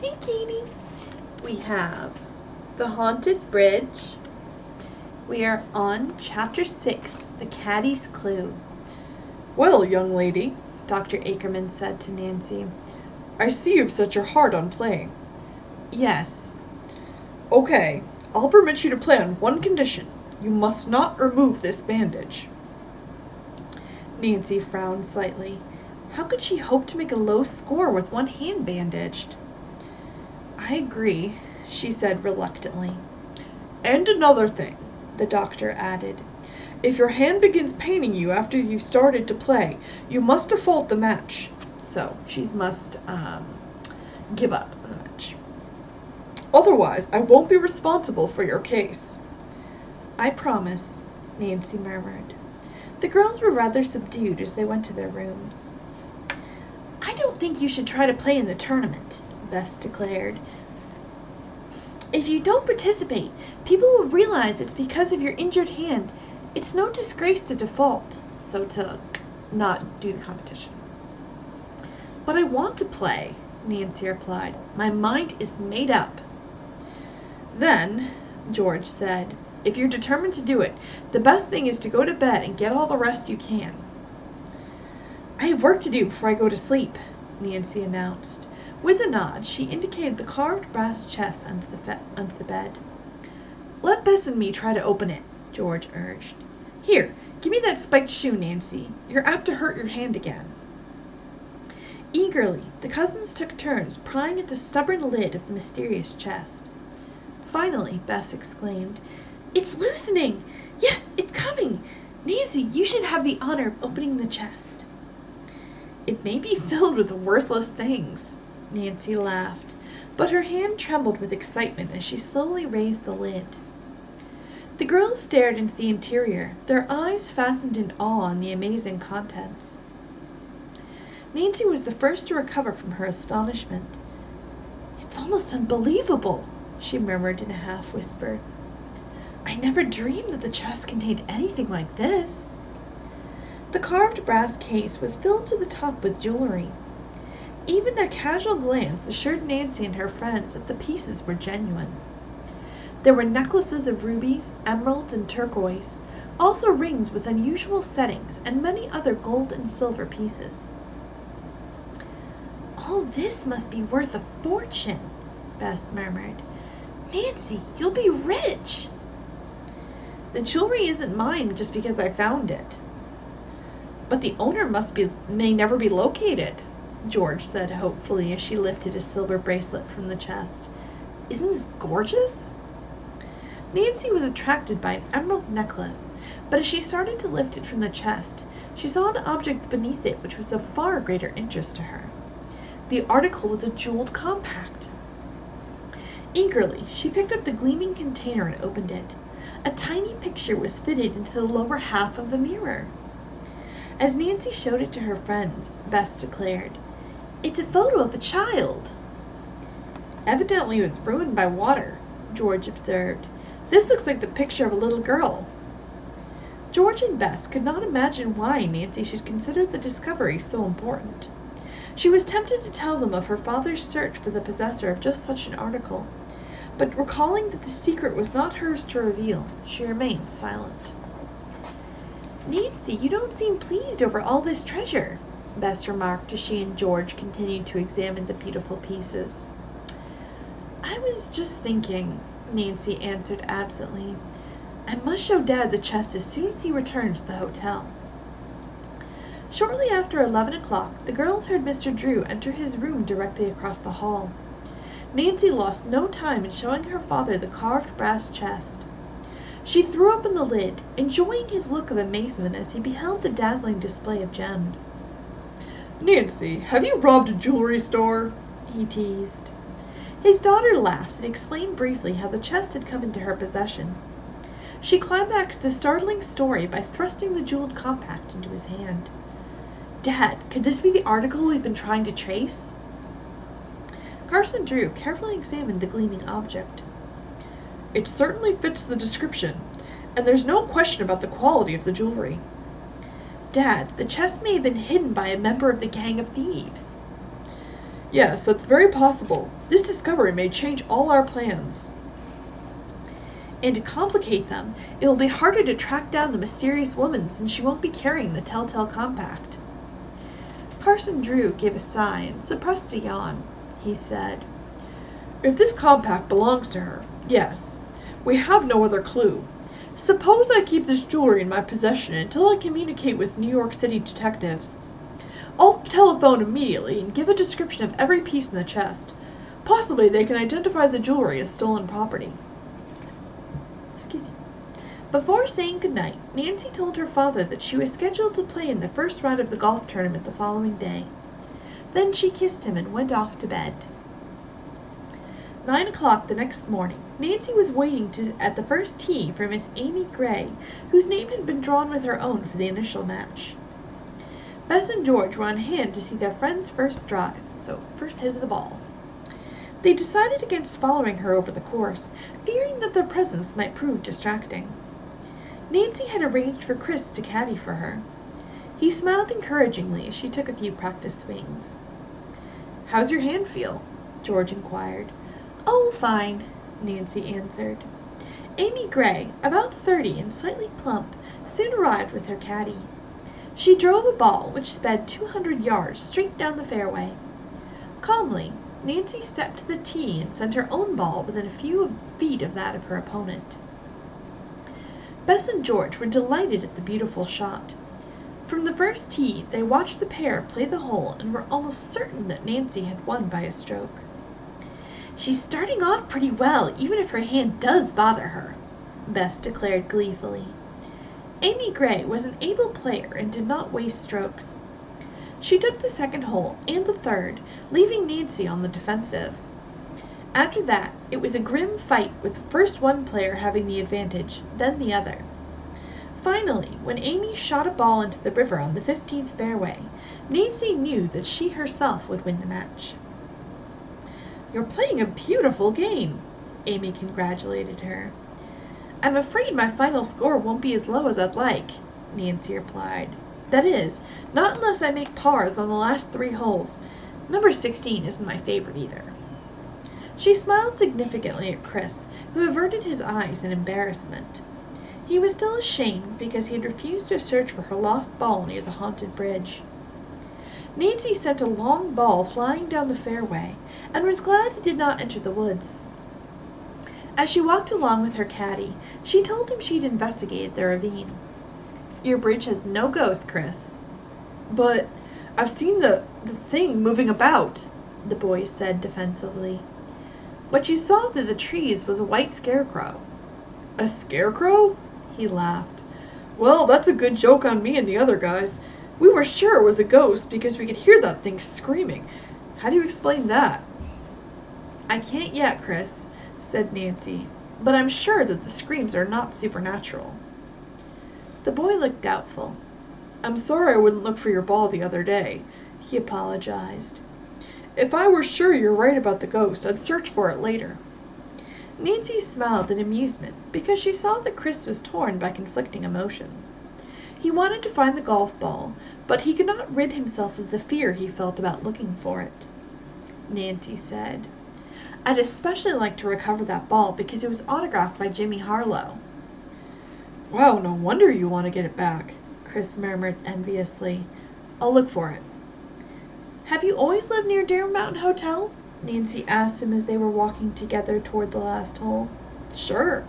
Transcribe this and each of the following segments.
Hey, Katie. We have The Haunted Bridge. We are on Chapter 6, The Caddy's Clue. Well, young lady, Dr. Ackerman said to Nancy. I see you've set your heart on playing. Yes. Okay, I'll permit you to play on one condition. You must not remove this bandage. Nancy frowned slightly. How could she hope to make a low score with one hand bandaged? I agree, she said reluctantly. And another thing, the doctor added. If your hand begins paining you after you've started to play, you must default the match. So, she must give up the match. Otherwise, I won't be responsible for your case. I promise, Nancy murmured. The girls were rather subdued as they went to their rooms. I don't think you should try to play in the tournament, Bess declared. If you don't participate, people will realize it's because of your injured hand. It's no disgrace to default, so to not do the competition. But I want to play, Nancy replied. My mind is made up. Then, George said, if you're determined to do it, the best thing is to go to bed and get all the rest you can. I have work to do before I go to sleep, Nancy announced. With a nod, she indicated the carved brass chest under the bed. Let Bess and me try to open it, George urged. Here, give me that spiked shoe, Nancy. You're apt to hurt your hand again. Eagerly, the cousins took turns prying at the stubborn lid of the mysterious chest. Finally, Bess exclaimed, It's loosening! Yes, it's coming! Nancy, you should have the honor of opening the chest. It may be filled with worthless things, Nancy laughed, but her hand trembled with excitement as she slowly raised the lid. The girls stared into the interior, their eyes fastened in awe on the amazing contents. Nancy was the first to recover from her astonishment. It's almost unbelievable, she murmured in a half-whisper. I never dreamed that the chest contained anything like this. The carved brass case was filled to the top with jewelry. Even a casual glance assured Nancy and her friends that the pieces were genuine. There were necklaces of rubies, emeralds, and turquoise, also rings with unusual settings, and many other gold and silver pieces. All this must be worth a fortune, Bess murmured. Nancy, you'll be rich. The jewelry isn't mine just because I found it. But the owner may never be located, George said hopefully as she lifted a silver bracelet from the chest. Isn't this gorgeous? Nancy was attracted by an emerald necklace, but as she started to lift it from the chest, she saw an object beneath it which was of far greater interest to her. The article was a jeweled compact. Eagerly, she picked up the gleaming container and opened it. A tiny picture was fitted into the lower half of the mirror. As Nancy showed it to her friends, Bess declared, It's a photo of a child. Evidently it was ruined by water, George observed. This looks like the picture of a little girl. George and Bess could not imagine why Nancy should consider the discovery so important. She was tempted to tell them of her father's search for the possessor of just such an article, but recalling that the secret was not hers to reveal, she remained silent. Nancy, you don't seem pleased over all this treasure, Bess remarked as she and George continued to examine the beautiful pieces. I was just thinking, Nancy answered absently. I must show Dad the chest as soon as he returns to the hotel. Shortly after 11 o'clock, the girls heard Mr. Drew enter his room directly across the hall. Nancy lost no time in showing her father the carved brass chest. She threw open the lid, enjoying his look of amazement as he beheld the dazzling display of gems. Nancy, have you robbed a jewelry store? He teased. His daughter laughed and explained briefly how the chest had come into her possession. She climaxed the startling story by thrusting the jeweled compact into his hand. Dad, could this be the article we've been trying to trace? Carson Drew carefully examined the gleaming object. It certainly fits the description, and there's no question about the quality of the jewelry. Dad, the chest may have been hidden by a member of the gang of thieves. Yes, that's very possible. This discovery may change all our plans. And to complicate them, it will be harder to track down the mysterious woman since she won't be carrying the Telltale Compact. Parson Drew gave a sigh and suppressed a yawn. He said, If this compact belongs to her, yes. We have no other clue. Suppose I keep this jewelry in my possession until I communicate with New York City detectives. I'll telephone immediately and give a description of every piece in the chest. Possibly they can identify the jewelry as stolen property. Excuse me. Before saying goodnight, Nancy told her father that she was scheduled to play in the first round of the golf tournament the following day. Then she kissed him and went off to bed. 9 o'clock the next morning, Nancy was waiting at the first tee for Miss Amy Gray, whose name had been drawn with her own for the initial match. Bess and George were on hand to see their friend's first drive, so first hit of the ball. They decided against following her over the course, fearing that their presence might prove distracting. Nancy had arranged for Chris to caddy for her. He smiled encouragingly as she took a few practice swings. How's your hand feel? George inquired. Oh, fine, Nancy answered. Amy Gray, about 30 and slightly plump, soon arrived with her caddy. She drove a ball which sped 200 yards straight down the fairway. Calmly, Nancy stepped to the tee and sent her own ball within a few feet of that of her opponent. Bess and George were delighted at the beautiful shot. From the first tee, they watched the pair play the hole and were almost certain that Nancy had won by a stroke. She's starting off pretty well, even if her hand does bother her, Bess declared gleefully. Amy Gray was an able player and did not waste strokes. She took the second hole and the third, leaving Nancy on the defensive. After that, it was a grim fight with first one player having the advantage, then the other. Finally, when Amy shot a ball into the river on the 15th fairway, Nancy knew that she herself would win the match. You're playing a beautiful game, Amy congratulated her. I'm afraid my final score won't be as low as I'd like, Nancy replied. That is, not unless I make pars on the last 3 holes. Number 16 isn't my favorite either. She smiled significantly at Chris, who averted his eyes in embarrassment. He was still ashamed because he had refused to search for her lost ball near the haunted bridge. Nancy sent a long ball flying down the fairway, and was glad it did not enter the woods. As she walked along with her caddy, she told him she'd investigated the ravine. Your bridge has no ghost, Chris. But I've seen the thing moving about, the boy said defensively. What you saw through the trees was a white scarecrow. A scarecrow? He laughed. Well, that's a good joke on me and the other guys. We were sure it was a ghost because we could hear that thing screaming. How do you explain that? I can't yet, Chris, said Nancy, but I'm sure that the screams are not supernatural. The boy looked doubtful. I'm sorry I wouldn't look for your ball the other day, he apologized. If I were sure you're right about the ghost, I'd search for it later. Nancy smiled in amusement because she saw that Chris was torn by conflicting emotions. He wanted to find the golf ball, but he could not rid himself of the fear he felt about looking for it. Nancy said, I'd especially like to recover that ball because it was autographed by Jimmy Harlow. Wow, no wonder you want to get it back, Chris murmured enviously. I'll look for it. Have you always lived near Deer Mountain Hotel? Nancy asked him as they were walking together toward the last hole. Sure,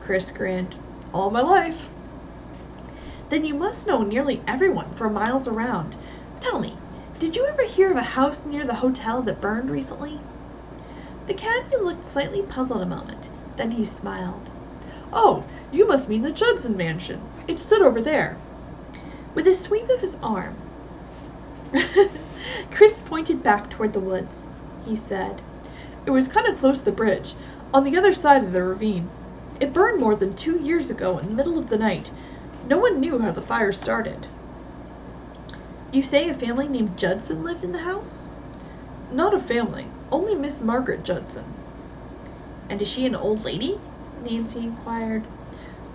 Chris grinned. All my life. Then you must know nearly everyone for miles around. Tell me, did you ever hear of a house near the hotel that burned recently? The caddy looked slightly puzzled a moment. Then he smiled. Oh, you must mean the Judson Mansion. It stood over there. With a sweep of his arm, Chris pointed back toward the woods. He said, It was kind of close to the bridge, on the other side of the ravine. It burned more than 2 years ago in the middle of the night. No one knew how the fire started. You say a family named Judson lived in the house? Not a family, only Miss Margaret Judson. And is she an old lady? Nancy inquired.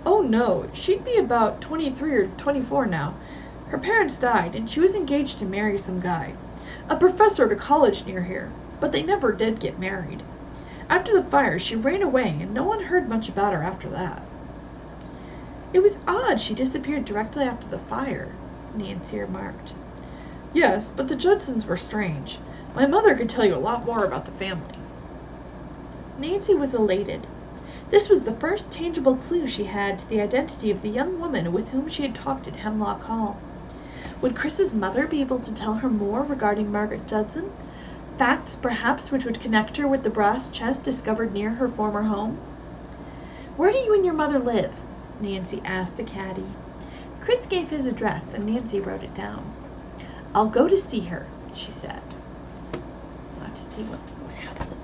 Oh no, she'd be about 23 or 24 now. Her parents died, and she was engaged to marry some guy, a professor at a college near here, but they never did get married. After the fire, she ran away, and no one heard much about her after that. It was odd she disappeared directly after the fire, Nancy remarked. Yes, but the Judsons were strange. My mother could tell you a lot more about the family. Nancy was elated. This was the first tangible clue she had to the identity of the young woman with whom she had talked at Hemlock Hall. Would Chris's mother be able to tell her more regarding Margaret Judson? Facts, perhaps, which would connect her with the brass chest discovered near her former home? "Where do you and your mother live?" Nancy asked the caddy. Chris gave his address, and Nancy wrote it down. "I'll go to see her," she said. We'll have to see what happens.